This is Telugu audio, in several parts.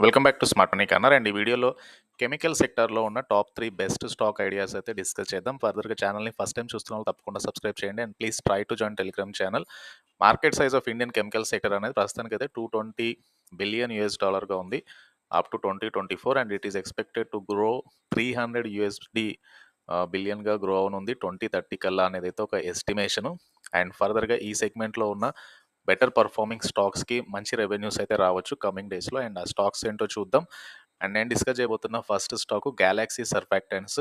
Welcome back to smart money corner. And ఈ వీడియోలో కెమికల్ సెక్టార్లో ఉన్న టాప్ 3 బెస్ట్ స్టాక్ ఐడియాస్ అయితే డిస్కస్ చేద్దాం. ఫర్దర్‌గా ఛానల్‌ని ఫస్ట్ టైం చూస్తున్న వాళ్ళు తప్పకుండా సబ్స్క్రైబ్ చేయండి. And please try to join telegram channel. Market size of Indian chemical sector అనేది ప్రస్తుతానికైతే $220 బిలియన్ ఉంది up to 2024. And it is expected to grow $300 బిలియన్‌గా గ్రో అవనుంది 2030 కల్లా అనేదైతే ఒక ఎస్టిమేషను. అండ్ ఫర్దర్‌గా ఈ సెగ్మెంట్‌లో ఉన్న బెటర్ పర్ఫార్మింగ్ స్టాక్స్కి మంచి రెవెన్యూస్ అయితే రావచ్చు కమింగ్ డేస్లో. అండ్ ఆ స్టాక్స్ ఏంటో చూద్దాం. అండ్ నేను డిస్కస్ చేయబోతున్న first stock galaxy surfactants.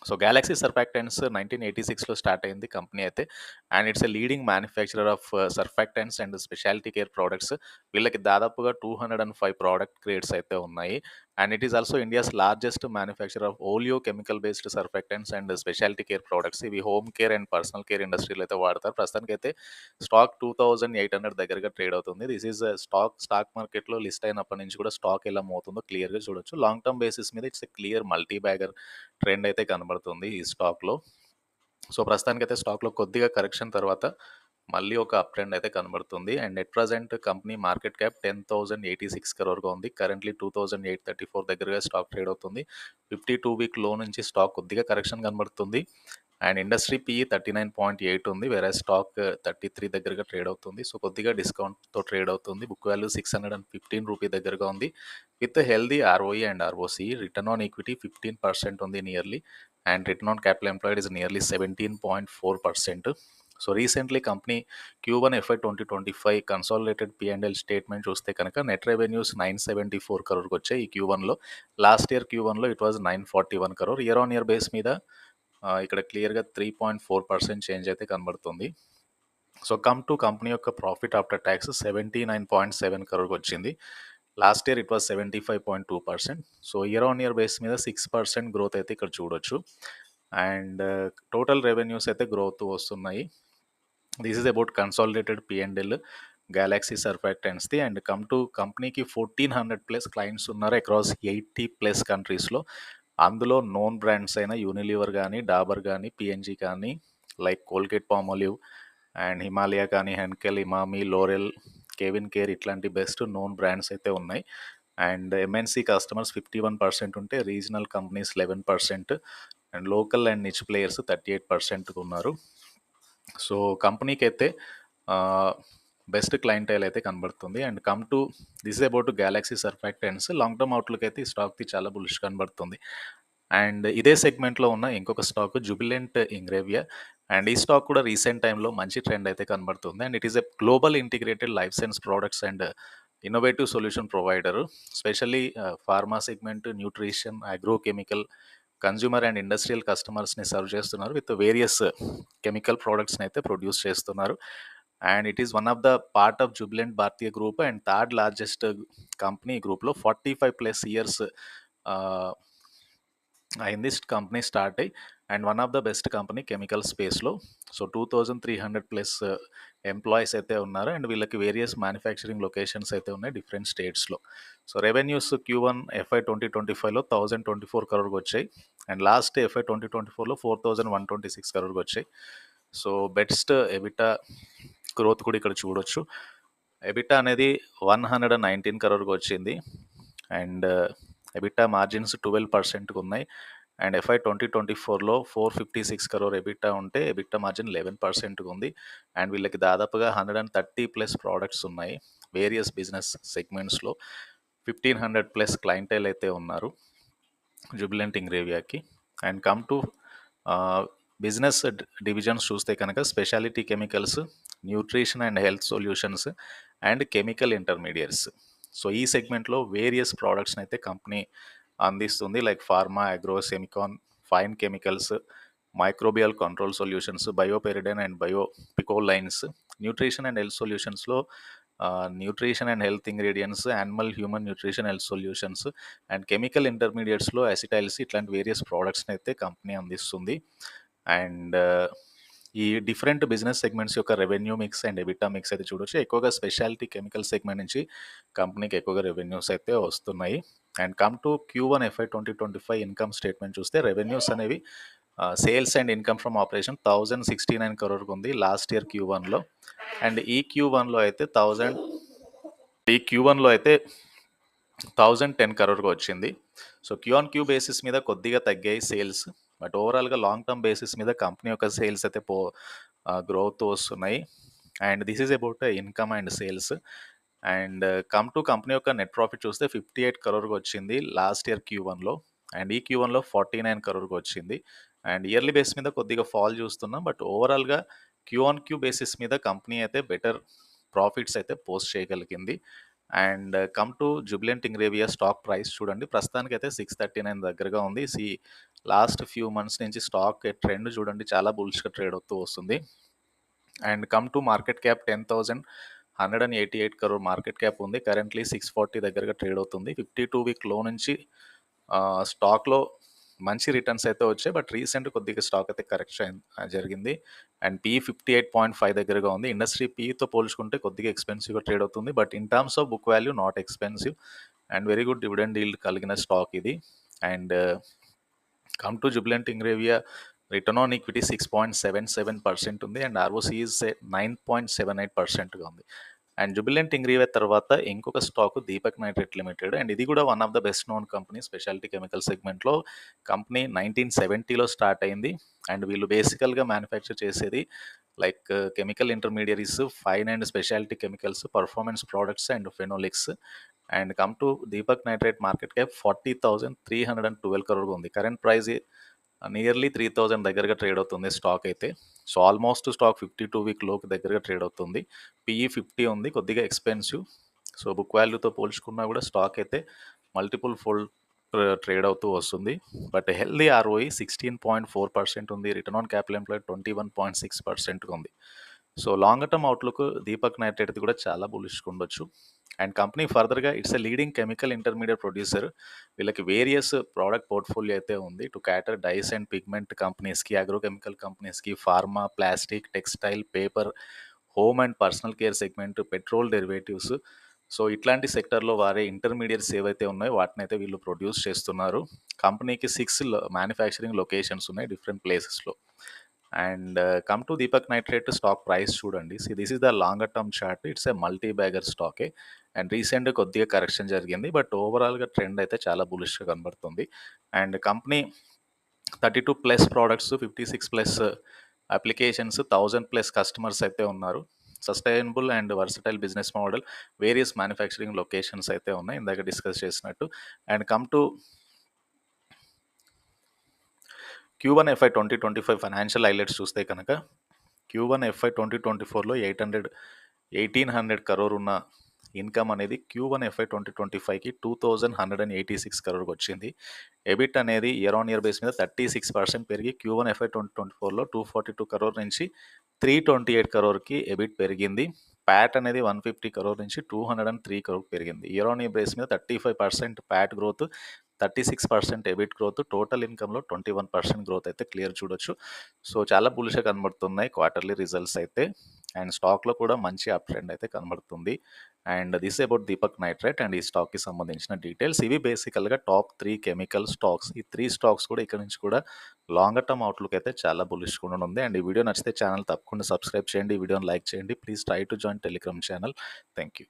So galaxy surfactants 1986లో స్టార్ట్ అయింది కంపెనీ అయితే. And it's a leading manufacturer of surfactants and speciality care products. వీళ్ళకి దాదాపుగా 205 ప్రోడక్ట్ గ్రేడ్స్ అయితే ఉన్నాయి. And it is also India's largest manufacture of oleo chemical based surfactants and speciality care products. ఇవి home care and personal care ఇండస్ట్రీలో అయితే వాడతారు. ప్రస్తుతానికి అయితే స్టాక్ 2800 దగ్గరగా ట్రేడ్ అవుతుంది. దిస్ ఈజ్ స్టాక్ మార్కెట్లో లిస్ట్ అయినప్పటి నుంచి కూడా స్టాక్ ఎలా మోతుందో క్లియర్గా చూడొచ్చు. లాంగ్ టర్మ్ బేసిస్ మీద it's a clear multi bagger trend అయితే కనబడుతుంది ఈ స్టాక్లో. సో ప్రస్తుతానికైతే స్టాక్లో కొద్దిగా కరెక్షన్ తర్వాత మళ్ళీ ఒక అప్ ట్రెండ్ అయితే కనబడుతుంది. And at present company market cap 10,086 crore ఉంది. కరెంట్లీ 2,834 దగ్గరగా స్టాక్ ట్రేడ్ అవుతుంది. 52 వీక్ లో నుంచి స్టాక్ కొద్దిగా కరెక్షన్ కనబడుతుంది. అండ్ ఇండస్ట్రీ పిఈ 39.8 ఉంది, వేరే స్టాక్ 33 దగ్గరగా ట్రేడ్ అవుతుంది. సో కొద్దిగా డిస్కౌంట్తో ట్రేడ్ అవుతుంది. బుక్ వాల్యూ 615 రూపీ దగ్గరగా ఉంది. With healthy ROE and ROC. Return on equity 15% ఉంది nearly. And return on capital employed is nearly 17.4%. So recently company Q1 FY 2025 consolidated P&L statement చూస్తే కనుక నెట్ రెవెన్యూస్ 974 crore వచ్చాయి ఈ Q1లో. లాస్ట్ ఇయర్ Q1లో it was 941 crore. Year on year base మీద ఇక్కడ క్లియర్గా 3.4% చేంజ్ అయితే కనబడుతుంది. సో కమ్ టు కంపెనీ యొక్క ప్రాఫిట్ ఆఫ్టర్ ట్యాక్స్ 79.7 crore వచ్చింది. Last year it was 75.2%. So year on year base మీద 6% గ్రోత్ అయితే ఇక్కడ చూడొచ్చు. అండ్ టోటల్ రెవెన్యూస్ అయితే గ్రోత్ వస్తున్నాయి. This is about consolidated P&L galaxy సర్ఫాక్టెంట్స్ది. అండ్ కమ్ టు కంపెనీకి 1400+ క్లయింట్స్ ఉన్నారు అక్రాస్ 80+ కంట్రీస్లో. అందులో నోన్ బ్రాండ్స్ అయిన యూనిలివర్ కానీ, డాబర్ కానీ, పిఎన్జీ కానీ, like Colgate Palmolive and Himalaya కానీ, హెన్కెల్, ఇమామి, లోరెల్, కెవిన్ కేర్ ఇట్లాంటి బెస్ట్ నోన్ బ్రాండ్స్ అయితే ఉన్నాయి. అండ్ ఎంఎన్సీ కస్టమర్స్ 51% ఉంటే regional companies 11% and local and niche players 38% ఉన్నారు. సో కంపెనీకి అయితే బెస్ట్ క్లయింటైల్ అయితే కనబడుతుంది. And come to this about Galaxy surfactants. Long term outlook అయితే ఈ స్టాక్కి చాలా బులిష్ కనబడుతుంది. అండ్ ఇదే సెగ్మెంట్లో ఉన్న ఇంకొక స్టాక్ జుబిలెంట్ ఇంగ్రేవియా. అండ్ ఈ స్టాక్ కూడా రీసెంట్ టైంలో మంచి ట్రెండ్ అయితే కనబడుతుంది. And it is a global integrated life science products and innovative solution provider. Specially pharma segment, nutrition, agrochemical, consumer and industrial కస్టమర్స్ని సర్వ్ చేస్తున్నారు. విత్ వేరియస్ కెమికల్ ప్రోడక్ట్స్ని అయితే ప్రొడ్యూస్ చేస్తున్నారు. And it is one of the part of Jubilant Bhartiya group and third largest company గ్రూప్లో. 45+ ఇయర్స్ అయింది కంపెనీ స్టార్ట్ అయ్యి. And one of the best company chemical స్పేస్లో. సో 2300+ ఎంప్లాయీస్ అయితే ఉన్నారు. అండ్ వీళ్ళకి వేరియస్ మ్యానుఫ్యాక్చరింగ్ లొకేషన్స్ అయితే ఉన్నాయి డిఫరెంట్ స్టేట్స్లో. So revenues Q1 FY 2025లో 1024 crore వచ్చాయి. అండ్ లాస్ట్ FY 2024లో 4126 crore వచ్చాయి. సో బెస్ట్ ఎబిటా గ్రోత్ కూడా ఇక్కడ చూడొచ్చు. ఎబిటా అనేది 119 crore వచ్చింది. అండ్ ఎబిటా మార్జిన్స్ 12% ఉన్నాయి. అండ్ FY 2024లో 456 crore ఎబిటా ఉంటే ఎబిటా మార్జిన్ 11% ఉంది. అండ్ వీళ్ళకి దాదాపుగా 130+ ప్రోడక్ట్స్ ఉన్నాయి వేరియస్ బిజినెస్ సెగ్మెంట్స్లో. 1500+ క్లయింటైల్ అయితే ఉన్నారు జుబిలెంట్ ఇంగ్రేవియాకి. And come to business divisions చూస్తే కనుక speciality chemicals, nutrition and health solutions and chemical intermediates. So ఈ సెగ్మెంట్లో వేరియస్ ప్రోడక్ట్స్ని అయితే కంపెనీ అందిస్తుంది. Like pharma, agro, semicon, fine chemicals, microbial control solutions, బయోపెరిడైన్ అండ్ బయోపికోల్ లైన్స్. న్యూట్రిషన్ అండ్ హెల్త్ సొల్యూషన్స్లో nutrition and health ingredients, animal human nutrition health solutions and chemical ఇంటర్మీడియట్స్లో అసిటైల్స్ ఇట్లాంటి వేరియస్ ప్రోడక్ట్స్ని అయితే కంపెనీ అందిస్తుంది. అండ్ ఈ డిఫరెంట్ బిజినెస్ సెగ్మెంట్స్ యొక్క revenue mix and EBITDA mix అయితే చూడొచ్చు. ఎక్కువగా స్పెషాలిటీ కెమికల్ సెగ్మెంట్ నుంచి కంపెనీకి ఎక్కువగా రెవెన్యూస్ అయితే వస్తున్నాయి. And come to Q1 FY 2025 income statement చూస్తే రెవెన్యూస్ అనేవి sales and income from operation 1069 crore ఉంది లాస్ట్ ఇయర్ Q1లో. అండ్ ఈ Q1లో అయితే 1010 crore వచ్చింది. So, Q on Q basis మీద కొద్దిగా తగ్గాయి సేల్స్. బట్ ఓవరాల్‌గా లాంగ్ టర్మ్ బేసిస్ మీద కంపెనీ యొక్క సేల్స్ అయితే గ్రో అవుతూ వస్తున్నాయి. And this is about income and sales. And come to company యొక్క నెట్ ప్రాఫిట్ చూస్తే 58 crore వచ్చింది లాస్ట్ ఇయర్ క్యూ1లో. అండ్ ఈ క్యూ1లో 49 crore వచ్చింది. అండ్ ఇయర్లీ బేస్ మీద కొద్దిగా ఫాల్ చూస్తున్నాం. బట్ ఓవరాల్‌గా క్యూ ఆన్ క్యూ బేసిస్ మీద కంపెనీ అయితే బెటర్ ప్రాఫిట్స్ అయితే పోస్ట్ చేయగలిగింది. And come to Jubilant Ingrevia stock price చూడండి. ప్రస్తుతానికైతే 639 దగ్గరగా ఉంది. లాస్ట్ ఫ్యూ మంత్స్ నుంచి స్టాక్ ట్రెండ్ చూడండి, చాలా బుల్స్‌గా ట్రేడ్ అవుతూ వస్తుంది. And come to market cap 10,188 crore market cap ఉంది. కరెంట్లీ 640 దగ్గరగా ట్రేడ్ అవుతుంది. 52 వీక్ లో నుంచి స్టాక్లో మంచి రిటర్న్స్ అయితే వచ్చాయి. బట్ రీసెంట్ కొద్దిగా స్టాక్ అయితే కరెక్షన్ జరిగింది. అండ్ పీ 58.5 దగ్గరగా ఉంది. ఇండస్ట్రీ పీతో పోల్చుకుంటే కొద్దిగా ఎక్స్పెన్సివ్గా ట్రేడ్ అవుతుంది. But in terms of book value not expensive and very good dividend yield కలిగిన స్టాక్ ఇది. And come to Jubilant Ingrevia return on equity 6.77% ఉంది. అండ్ ఆర్ఓసి ఈజ్ 9.78%గా ఉంది. అండ్ జుబిలెంట్ ఇంగ్రీవియా తర్వాత ఇంకొక stock Deepak nitrate limited. And ఇది కూడా one of the best known company speciality chemical సెగ్మెంట్లో. కంపెనీ 1970లో స్టార్ట్ అయింది. అండ్ వీళ్ళు బేసికల్గా మ్యానుఫ్యాక్చర్ చేసేది like chemical intermediaries, fine and speciality chemicals, performance products and phenolics. And come to Deepak nitrate market cap 40,312 crore ఉంది. కరెంట్ ప్రైస్ నియర్లీ 3,000 దగ్గరగా ట్రేడ్ అవుతుంది స్టాక్ అయితే. సో ఆల్మోస్ట్ స్టాక్ 52 వీక్ లోకి దగ్గరగా ట్రేడ్ అవుతుంది. పిఈ 50 ఉంది, కొద్దిగా ఎక్స్పెన్సివ్. సో బుక్ వాల్యూతో పోల్చుకున్నా కూడా స్టాక్ అయితే మల్టిపుల్ ఫోల్డ్ ట్రేడ్ అవుతూ వస్తుంది. బట్ హెల్దీ ఆర్ఓఈ 16.4% ఉంది. రిటర్న్ ఆన్ క్యాపిటల్ ఎంప్లాయిడ్ 21.6%గా ఉంది. So long term outlook Deepak Nitrite కూడా చాలా బులిష్గా ఉండొచ్చు. అండ్ కంపెనీ ఫర్దర్గా it's a leading chemical intermediate producer. వీళ్ళకి వేరియస్ ప్రోడక్ట్ పోర్ట్ఫోలియో అయితే ఉంది to cater dyes and pigment కంపెనీస్కి, అగ్రోకెమికల్ కంపెనీస్కి, pharma, plastic, textile, paper, home and personal care segment, petrol derivatives. So ఇట్లాంటి సెక్టర్లో వారే ఇంటర్మీడియట్స్ ఏవైతే ఉన్నాయో వాటిని అయితే వీళ్ళు ప్రొడ్యూస్ చేస్తున్నారు. కంపెనీకి 6 మ్యానుఫ్యాక్చరింగ్ లొకేషన్స్ ఉన్నాయి డిఫరెంట్ ప్లేసెస్లో. And come to Deepak Nitrite stock price చూడండి. This is the longer term chart. It's a multi bagger స్టాకే. అండ్ రీసెంట్ కొద్దిగా కరెక్షన్ జరిగింది. బట్ ఓవరాల్గా ట్రెండ్ అయితే చాలా బులిష్గా కనబడుతుంది. And company 32+ products, 56+ applications, 1000+ customers అయితే ఉన్నారు. Sustainable and versatile business model, various manufacturing locations అయితే ఉన్నాయి ఇందాక డిస్కస్ చేసినట్టు. And come to Q1 FY 2025 financial highlights చూస్తే కనుక Q1 FY 2024లో 1,800 crore ఉన్న ఇన్కమ్ అనేది Q1 FY 2025కి 2,186 crore వచ్చింది. ఎబిట్ అనేది ఇయర్ ఆన్ ఇయర్ బేస్ మీద 36% పెరిగి Q1 FY 2024లో 242 crore నుంచి 328 crore ఎబిట్ పెరిగింది. ప్యాట్ అనేది 150 crore నుంచి 203 crore పెరిగింది. ఇయర్ ఆన్ ఇయర్ బేస్ మీద 35% PAT growth, 36% EBIT growth, total ఇన్కమ్లో 21% గ్రోత్ అయితే క్లియర్ చూడొచ్చు. సో చాలా బులిష్గా కనబడుతున్నాయి క్వార్టర్లీ రిజల్ట్స్ అయితే. అండ్ స్టాక్లో కూడా మంచి అప్ ట్రెండ్ అయితే కనబడుతుంది. And this about Deepak nitrate and ఈ స్టాక్కి సంబంధించిన డీటెయిల్స్. ఇవి బేసికల్గా టాప్ 3 కెమికల్ స్టాక్స్. ఈ 3 స్టాక్స్ కూడా ఇక్కడ నుంచి కూడా లాంగర్ టర్మ్ అవుట్లుక్ అయితే చాలా బులిష్గా ఉంది. అండ్ ఈ వీడియో నచ్చితే ఛానల్ తప్పకుండా సబ్స్క్రైబ్ చేయండి, ఈ వీడియోని లైక్ చేయండి. Please try to join telegram channel. Thank you.